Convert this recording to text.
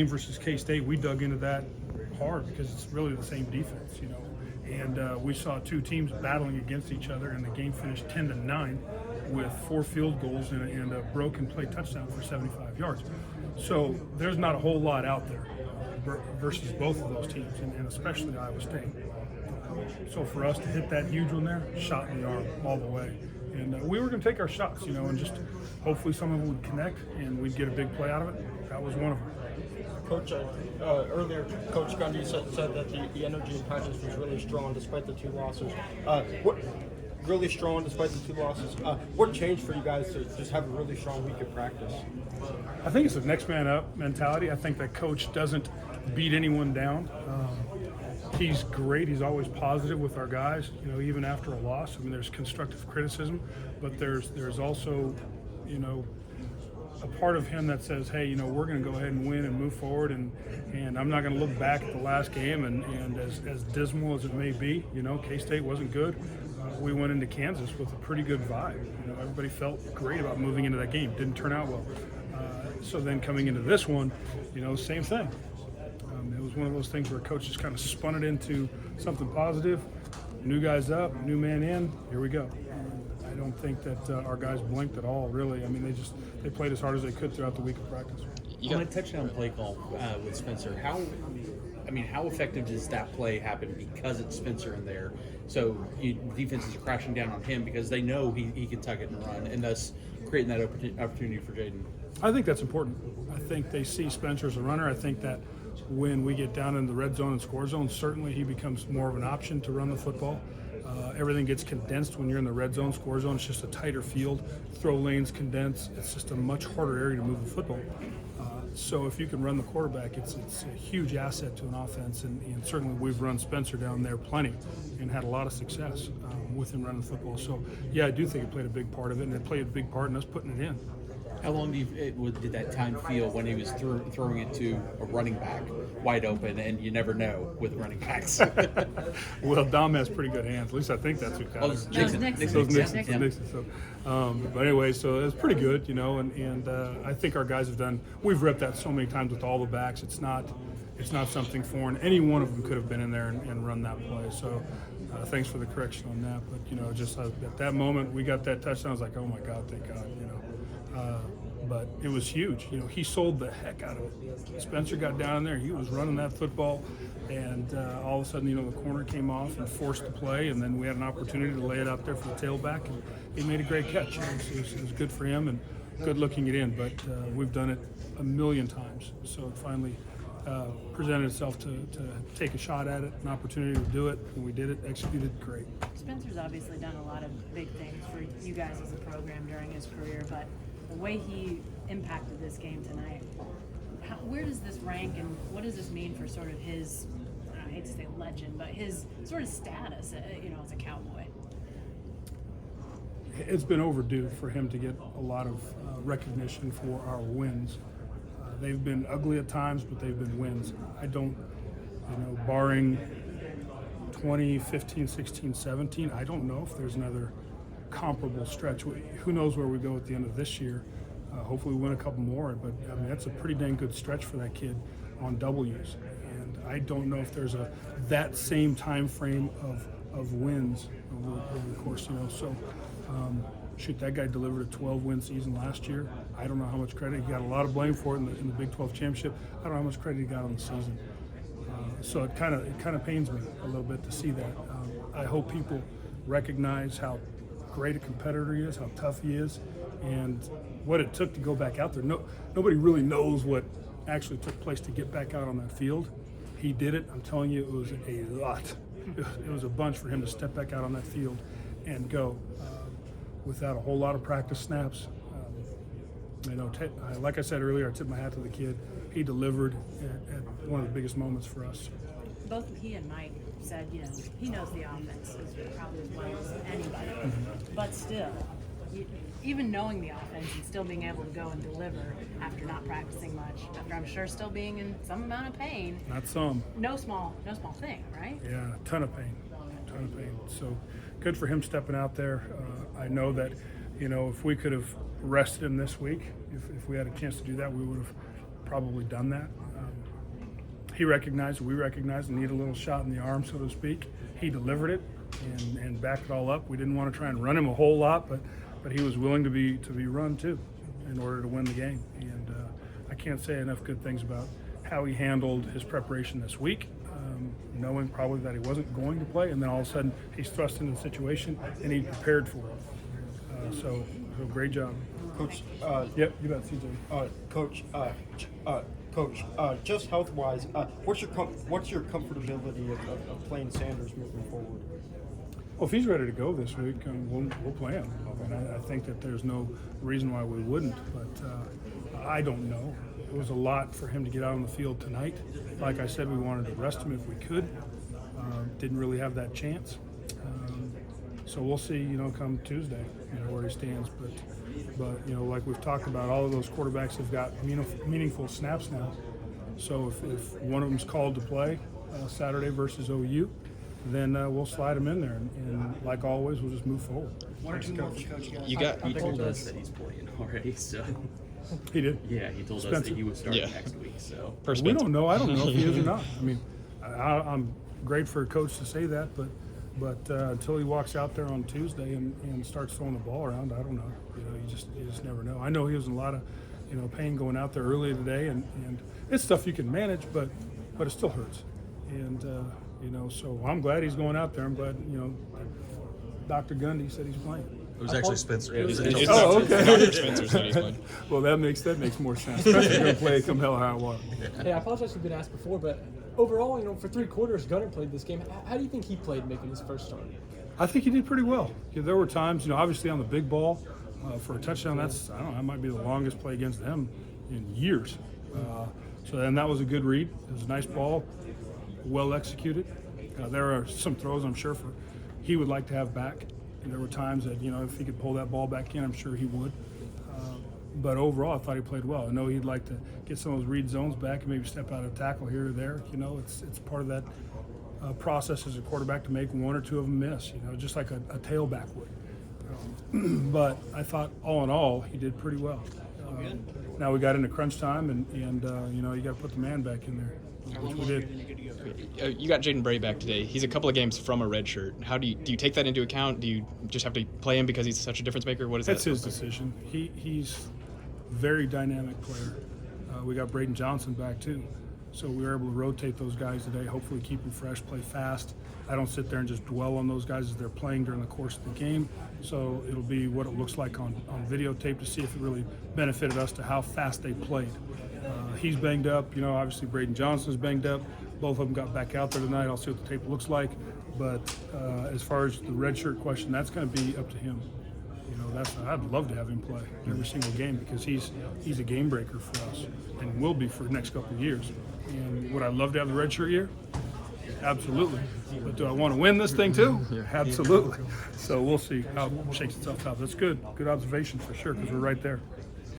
Versus K-State, we dug into that hard because it's really the same defense, And we saw two teams battling against each other, and the game finished 10-9 with 4 field goals and a broken play touchdown for 75 yards. So there's not a whole lot out there versus both of those teams, and especially Iowa State. So for us to hit that huge one there, shot in the arm all the way. And we were going to take our shots, and just hopefully some of them would connect and we'd get a big play out of it. That was one of them. Coach, earlier Coach Gundy said that the energy in practice was really strong despite the 2 losses. What changed for you guys to just have a really strong week of practice? I think it's a next man up mentality. I think that coach doesn't beat anyone down. He's great. He's always positive with our guys, even after a loss. I mean, there's constructive criticism, but there's also, a part of him that says, hey, we're going to go ahead and win and move forward, and I'm not going to look back at the last game, and as dismal as it may be, K-State wasn't good. We went into Kansas with a pretty good vibe. Everybody felt great about moving into that game. Didn't turn out well. So then coming into this one, same thing. It was one of those things where coach just kind of spun it into something positive. New guys up, new man in, here we go. I don't think that our guys blinked at all, really. I mean, they played as hard as they could throughout the week of practice. On a touchdown play call with Spencer, how effective does that play happen because it's Spencer in there? So defenses are crashing down on him because they know he can tuck it and run, and thus creating that opportunity for Jaden. I think that's important. I think they see Spencer as a runner. I think that when we get down in the red zone and score zone, certainly he becomes more of an option to run the football. Everything gets condensed when you're in the red zone, score zone. It's just a tighter field. Throw lanes condense. It's just a much harder area to move the football. So if you can run the quarterback, it's a huge asset to an offense. And certainly we've run Spencer down there plenty and had a lot of success with him running the football. So, yeah, I do think it played a big part of it, and it played a big part in us putting it in. How long did that time feel when he was throwing it to a running back wide open, and you never know with running backs? Well, Dom has pretty good hands. At least I think that's who got it. Nixon. So, but anyway, so it was pretty good, and I think our guys we've ripped that so many times with all the backs. It's not something foreign. Any one of them could have been in there and run that play. So thanks for the correction on that. But, just at that moment, we got that touchdown. I was like, oh, my God, thank God, But it was huge. He sold the heck out of it. Spencer got down in there. He was running that football, and all of a sudden, the corner came off and forced the play, and then we had an opportunity to lay it out there for the tailback, and he made a great catch. It was good for him and good looking it in, but we've done it a million times. So it finally presented itself to take a shot at it, an opportunity to do it, and we did it, executed great. Spencer's obviously done a lot of big things for you guys as a program during his career, but the way he impacted this game tonight, where does this rank, and what does this mean for sort of his, I hate to say legend, but his sort of status, as a Cowboy? It's been overdue for him to get a lot of recognition for our wins. They've been ugly at times, but they've been wins. I don't, barring 2015, 16, 17, I don't know if there's another comparable stretch. Who knows where we go at the end of this year. Hopefully we win a couple more, but that's a pretty dang good stretch for that kid on W's. And I don't know if there's that same time frame of wins over the course, So that guy delivered a 12-win season last year. I don't know how much credit. He got a lot of blame for it in the Big 12 championship. I don't know how much credit he got on the season. So it kind of pains me a little bit to see that. I hope people recognize how great a competitor he is, how tough he is, and what it took to go back out there. Nobody really knows what actually took place to get back out on that field. He did it. I'm telling you, it was a lot. It was a bunch for him to step back out on that field and go without a whole lot of practice snaps. Like I said earlier, I tipped my hat to the kid. He delivered at one of the biggest moments for us. Both he and Mike said, he knows the offense probably as well as anybody. Mm-hmm. But still, even knowing the offense and still being able to go and deliver after not practicing much, after I'm sure still being in some amount of pain. Not some. No small thing, right? Yeah, a ton of pain. So good for him stepping out there. I know that, if we could have rested him this week, if we had a chance to do that, we would have probably done that. he recognized, we recognized, the need a little shot in the arm, so to speak. He delivered it and backed it all up. We didn't want to try and run him a whole lot, but he was willing to be run too in order to win the game. And I can't say enough good things about how he handled his preparation this week, knowing probably that he wasn't going to play, and then all of a sudden he's thrust into the situation and he prepared for it. So great job. Coach, Yep, you bet, CJ. Coach, just health-wise, what's your comfortability of playing Sanders moving forward? Well, if he's ready to go this week, we'll play him. I think that there's no reason why we wouldn't, but I don't know. It was a lot for him to get out on the field tonight. Like I said, we wanted to rest him if we could. Didn't really have that chance. So we'll see, come Tuesday, where he stands. But like we've talked about, all of those quarterbacks have got meaningful snaps now. So if one of them's called to play Saturday versus OU, then we'll slide him in there. And like always, we'll just move forward. One or two more for Coach. He told us that he's playing already, so. He did. Yeah, he told us Spencer. that he would start next week, so. We don't know. I don't know if he is or not. I mean, I'm great for a coach to say that, but until he walks out there on Tuesday and starts throwing the ball around, I don't know. You just never know. I know he was in a lot of pain going out there earlier today, and it's stuff you can manage, but it still hurts. And so I'm glad he's going out there. I'm glad Dr. Gundy said he's playing. It was actually Spencer. Oh, okay. Dr. Spencer said he's playing. Well, that makes more sense. Spencer's going to play come hell or high water. Hey, I apologize for being asked before, but overall, for 3 quarters, Gunner played this game. How do you think he played making his first start? I think he did pretty well. There were times, obviously on the big ball for a touchdown. That might be the longest play against them in years. So then that was a good read. It was a nice ball, well executed. There are some throws I'm sure he would like to have back. And there were times that if he could pull that ball back in, I'm sure he would. But overall, I thought he played well. I know he'd like to get some of those read zones back and maybe step out of tackle here or there. It's part of that process as a quarterback to make 1 or 2 of them miss. Just like a tailback would. But I thought all in all, he did pretty well. Now we got into crunch time, and you got to put the man back in there, which we did. You got Jaden Bray back today. He's a couple of games from a red shirt. How do you take that into account? Do you just have to play him because he's such a difference maker? What is that? That's his decision. He's a very dynamic player. We got Braden Johnson back too, so we were able to rotate those guys today. Hopefully keep them fresh, play fast. I don't sit there and just dwell on those guys as they're playing during the course of the game. So it'll be what it looks like on videotape to see if it really benefited us to how fast they played. He's banged up. Obviously Braden Johnson's banged up. Both of them got back out there tonight. I'll see what the tape looks like. But as far as the red shirt question, that's going to be up to him. I'd love to have him play every single game because he's a game breaker for us and will be for the next couple of years. And would I love to have the red shirt year? Absolutely. But do I want to win this thing too? Absolutely. So we'll see how it shakes itself out. That's good. Good observation for sure because we're right there.